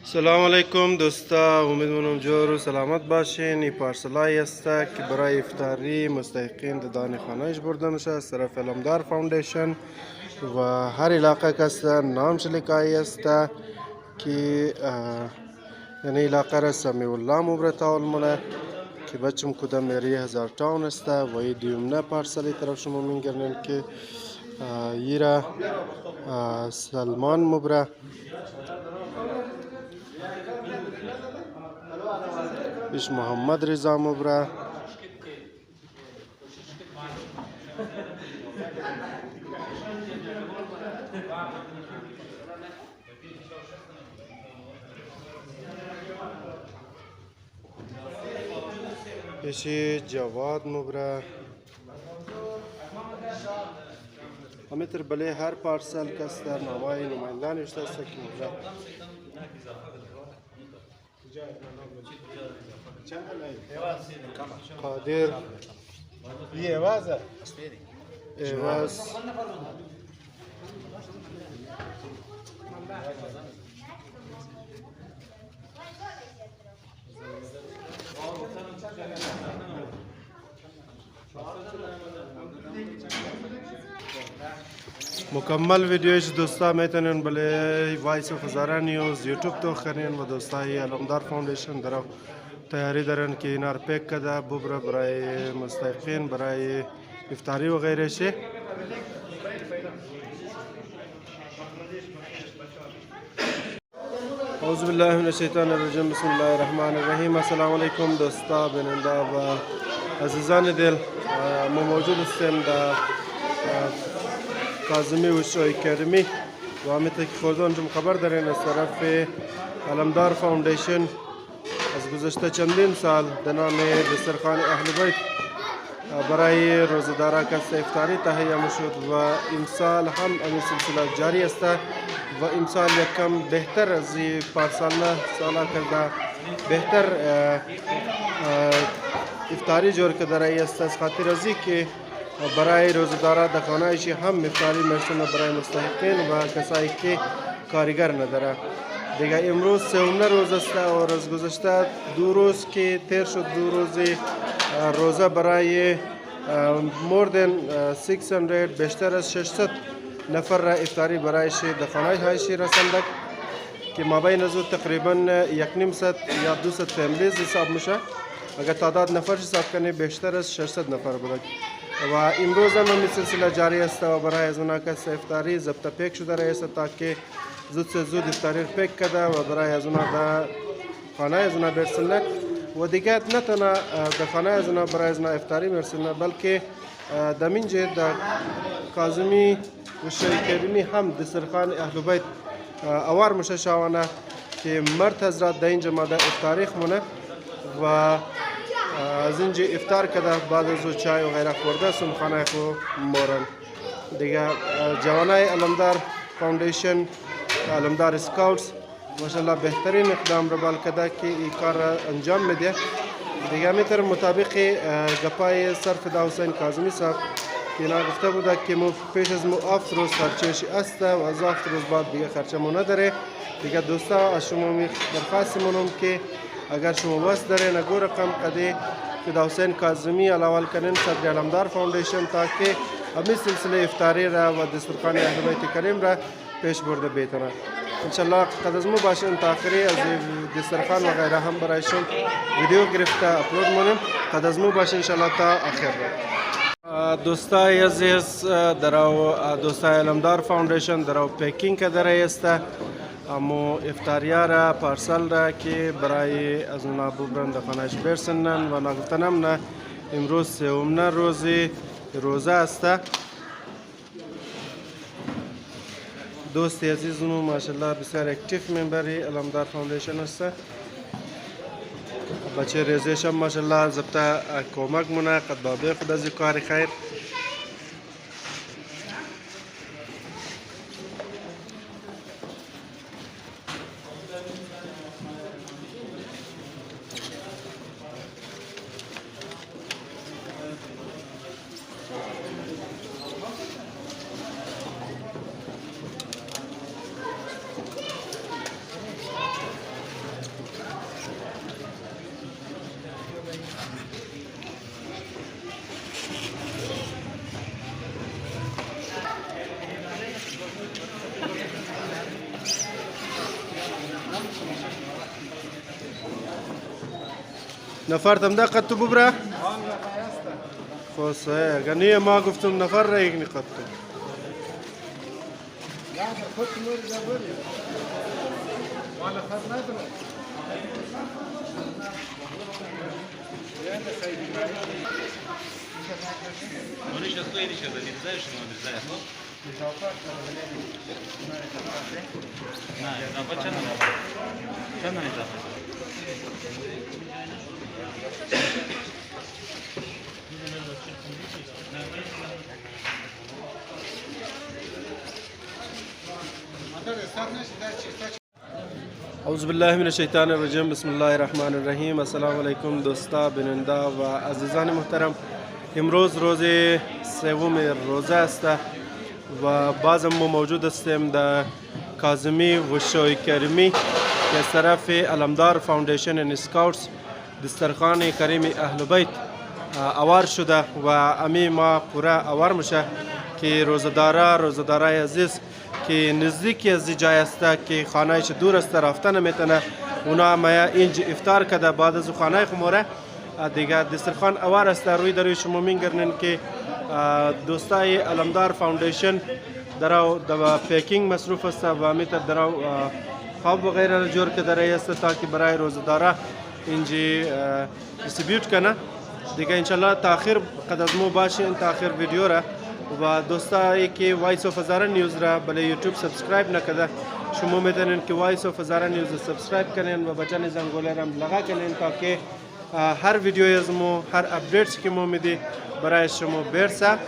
سلام علیکم دوستا، امیدوارم جور و سلامت باشین. این پارسلایی است که برای افطاری مستحقین دادن خانهش برده میشه از طرف علمدار فاوندیشن و هر علاقه کس نامش لکایی است که یعنی علاقه را سمیع الله مبرتاول مونه که بچم کدام میری 1000 تاون است و این دیومنه پارسلی طرف شما میگرنین که ایرا سلمان مبره ایش محمد رضا مبره ایشی جواد مبره همینطور بله هر پارسل کس در نامه نمایندان نوشته است که مبره قادر ایواز مکمل ویدیوش دوستا میتونین بله وایس اف هزاره نیوز یوتیوب تو خرین و دوستای علمدار فاوندیشن در تیاری دارن که اینا رو پیک کده ببره برای مستحقین برای افطاری و غیره شه. اعوذ بالله من الشیطان الرجیم، بسم الله الرحمن الرحیم. السلام علیکم دوستا بیننده و عزیزان دل، ما موجود هستیم در کاظمی وشو اکادمی و همینطور که خودتون خبر دارین از طرف علمدار فاوندیشن از گذشته چندین سال به نام دسترخوان اهل بیت برای روزدارا کس افطاری تهیه میشد و امسال هم این سلسله جاری است و امسال یکم بهتر از پارسال سالا کرده بهتر افطاری جور کرده رایی است از خاطر ازی که برای روزدارا در خانه‌اش هم افطاری مرسوم برای مستحقین و کسایی که کارگر نداره. دیگه امروز سوم روز است و از گذشته 2 روز که تیر شد 2 روز روزه برای more than 600 بیشتر از 600 نفر را افطاری برایش در خانه‌هایش رساندند که مابین از تقریبا 1.5 یا 200 فامیلیز حساب میشه. اگر تعداد نفر حساب کنی بیشتر از 600 نفر بود و امروز هم این سلسله جاری است و برای از اونا کس افطاری ضبط پیک شده رئیس تا که زود سے زود افطاری پیک کرده و برای از اونا در خانه از اونا برسنه و دیگه نه تنها در خانه از اونا برای از اونا افطاری برسنه بلکه در منجه در کاظمی و اکادمی هم دسترخوان اهل بیت اوار میشه شاوانه که مرد حضرات در اینجا ما در افطاری خمونه و از اینجا افطار کرده بعد از چای و غیره خورده سم خانه خو مورن دیگه جوانای علمدار فاوندیشن علمدار سکاوتس ماشاءالله بهترین اقدام رو بال کرده که این کار را انجام میده. دیگه همینطور مطابق گپای سر فدا حسین کاظمی صاحب که اینا گفته بوده که مو پیش از مو 7 روز خرچه‌اش است و از 7 روز بعد دیگه خرچه مو نداره. دیگه دوستا از شما می درخواست می‌کنم که اگر شما واسه داره نگو رقم قدی فدا حسین کاظمی علاوه کنین صدر علمدار فاوندیشن تا که همین سلسله افطاری را و دسترخوان اهل بیت کریم را پیش برده بیتونه. انشالله قد از مو باشین تا آخری از دسترخوان و غیره هم برایشون ویدیو گرفته اپلود مونیم. قد از مو باشین انشالله تا آخر را. دوستای عزیز در دوستای علمدار فاوندیشن در پیکینگ کرده است امو افطاریا را پارسل را که برای از اونا ببرن در خانهش برسنن و نگفتنم نه امروز سوم روزی روزه است. دوستی عزیزمون ماشاءالله بسیار اکتیف ممبری علمدار فاوندیشن است. بچه ریزش هم ماشاءالله ضبط کمک مونه قد بابه خود از کار خیر. نفرتم ده قد ببره خلاص غنية ما گفتم نفر را یک نقطه اعوذ بالله من الشیطان الرجیم بسم الله الرحمن الرحیم. السلام علیکم دوستا بیننده و عزیزان محترم. امروز روز سوم روزه است و باز ما موجود هستیم در کاظمی و شوی کریمی که از طرف علمدار فاوندیشن ان اسکاوتس دسترخوان کریم اهل بیت اوار شده و امی ما پورا اوار میشه که روزدارای عزیز که نزدیکی از جای است که خانهش دور است رفته نمیتونه اونا ما اینج افطار کرده بعد از خانه خموره دیگه دسترخوان اوار است. روی در شما میگرنین که دوستای علمدار فاوندیشن در پیکینگ مصروف است و میتر در خواب و غیره جور کرده است تا که برای روزدارا اینجی دیستریبیوت کنه دیگه انشالله تاخیر قد از مو باشه این تاخیر ویدیو را و دوستایی که وایس آف هزاره نیوز را بله یوتیوب سابسکرایب نکرده شما میتونین که وایس آف هزاره نیوز سابسکرایب کنین و بچن زنگوله را لگا کنین تا که هر ویدیو از مو هر اپدیتس که مو میدی برای شما برسه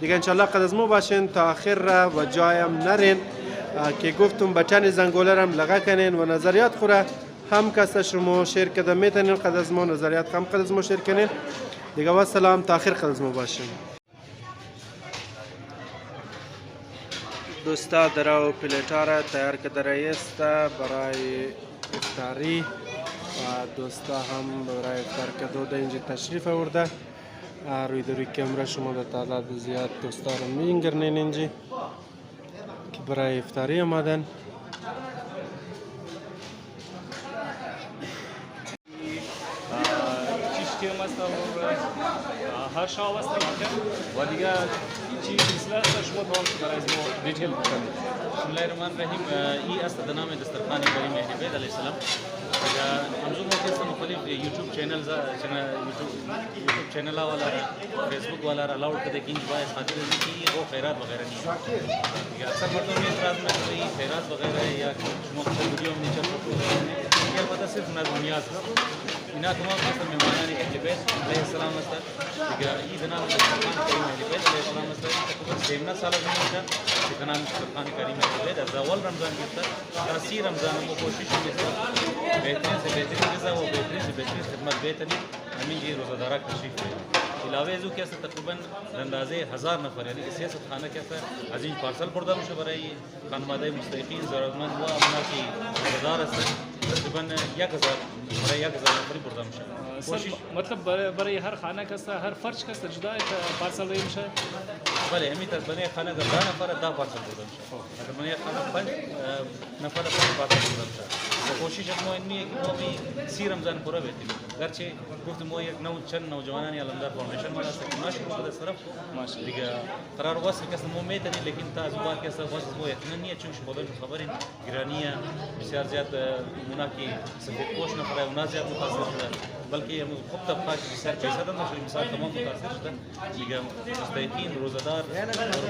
دیگه انشالله قد از مو باشین تا آخر را و جایم نرین که گفتم بچن زنگوله را لگا کنین و نظریات خوره هم کس شما شیر کده میتونین قد از مو نظریات هم قد از مو شیر کنین دیگه و سلام تا آخر قد از مو باشین. دوستا در پلیتا را تیار کرده است برای افطاری و دوستا هم برای افطار کدو در اینجا تشریف آورده. روی دوری کمره شما در تعداد زیاد دوستا را میگرنین اینجا که برای افطاری آمدن. هر شاه است و دیگه چی سلسله است شما تمام برای ما دیتیل کنید. بسم الله الرحمن الرحیم. این است در نام دسترخوان کریم اهل بیت علیه السلام. منظور ما کیست مختلف یوتیوب چینل والا فیسبوک والا الاؤڈ کرتے کہ انج باعث خاطر ہے کہ وہ خیرات وغیرہ نہیں ہے اکثر مردوں میں اعتراض میں کوئی خیرات وغیرہ ہے یا مختلف ویڈیو میں چل فوٹو یہ البتہ صرف نظر نیاز اینا تمام مثلا مہمانان اہل بیت علیہ السلام است دیگه این دنام دسترخوان کریم اهل بیت علیه السلام است تقریبا 17 سال از اینجا که دنام دسترخوان کریم اهل بیت از اول رمضان گرفته تا 30 رمضان ما کوشش می‌کنیم بهترین سے بهترین غذا و بهترین سے بهترین خدمت بهترین همین جی روزادارا تشریف داریم. علاوه از او که است تقریبا اندازه 1000 نفر یعنی که 300 خانه که است از این پارسل برده میشه برای خانواده مستحقین ضرورتمند و اونا که روزدار است تقریبا 1000 برای 1000 نفری برده میشه. کوشش مطلب برای هر خانه کسته هر فرش کسته جدا پارسل وی میشه. بله همین از بنای خانه در 10 نفر 10 پارسل برده میشه. اگر بنای خانه 5 نفر 5 پارسل برده میشه. کوشش ما اینه که ما بی 30 رمضان پورا بهتیم. گرچه گفتم ما یک چند نوجوانانی علمدار فاوندیشن ما است که ناشر شده طرف ماشاءالله دیگه قرار واسه کس مو میتونی لیکن تا از بار کس واسه مو یقینا نیه چون شما دارین خبرین گرانیه بسیار زیاد مناکی سفید پوش نفره و زیاد متاثر شده بلکه خوب طبقات بسیار پیسه دارن مثل مثال تمام متاثر شده دیگه مستحقین روزدار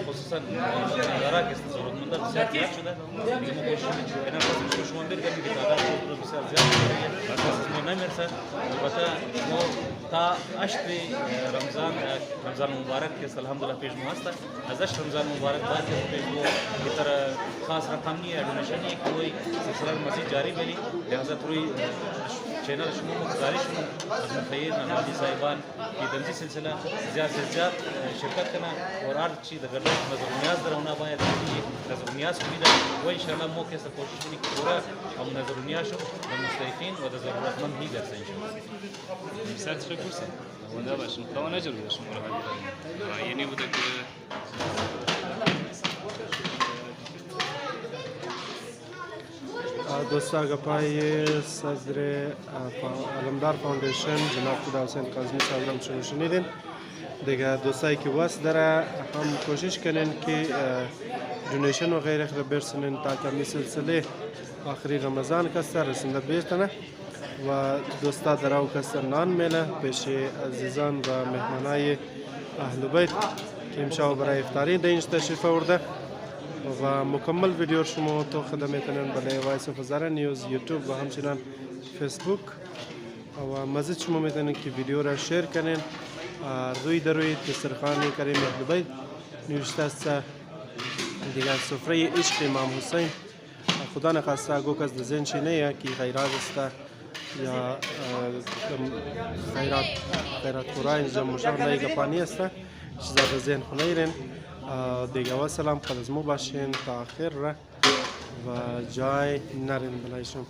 خصوصا روزدارا که ضرورتمند بسیار زیاد شده دیگه ما کوشش میکنیم اینا شما بگید که تعداد بسیار زیاد اساس ما نمیرسه البته ما تا 8 رمضان مبارک که الحمدلله پیش مو هست از 8 رمضان مبارک بعد پیش مو کی طرح خاص رقم نیه ډونیشن یې کوئی سلسله مسجد جاری بلی لہذا پوری چینل شما گزارش از مخیر نانوادی صاحبان کی دمزی سلسله زیاد سے زیاد شرکت کرنا اور ہر چیز اگر نظر نیاز درونه باید نظر نیاز کنید و ان شاء الله مو که کوشش کنید که پورا هم نظر نیاز شو و مستحقین و ضرورتمند هی برسه ان شاء الله. بسیار تشکر سه ونده باشین تا نجر بودش مراقبت یعنی بوده که دوستا گپای صدر علمدار فاوندیشن جناب خدا حسین کاظمی صاحب هم شما شنیدین دیگه. دوستایی که واسه داره هم کوشش کنین که دونیشن و غیره را برسونین تا که می سلسله آخری رمضان کسر رسنده بیشتنه و دوستا در او کسر نان میله پیش عزیزان و مهمانای اهل بیت که امشب برای افطاری در اینجا تشریف آورده و مکمل ویدیو شما تو خدمتتون برای وایس اف هزاره نیوز یوتیوب و همچنین فیسبوک و مزید شما میتونین که ویدیو را شیر کنین. روی در روی دسترخوان کریم اهل بیت نوشته است دیگر سفره عشق امام حسین. خدا نخواسته گو کس دزین چی نیه که خیرات است یا خیرات خورای اینجا مشاور نایی گپانی است چیزا دزین خونیرین دیگه. و سلام خدازمو باشین تا آخر را و جای نرین بلایشون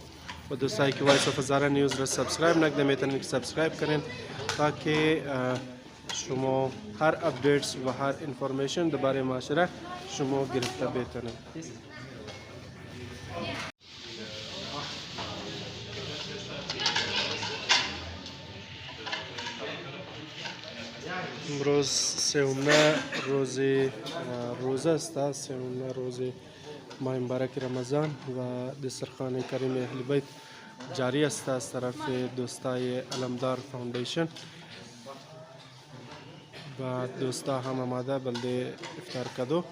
و دوستایی که وایس اف هزاره نیوز را سابسکرایب نکرده میتونین که سابسکرایب کنین تاکه شما هر اپدیتس و هر انفورمیشن درباره معاشره شما گرفته بتونین. امروز سومنه روزه است، سومنه روز ماه مبارک رمضان و دسترخوان کریم اهل بیت جاری است از طرف دوستای علمدار فاوندیشن و دوستا هم آماده بلده افطار کدو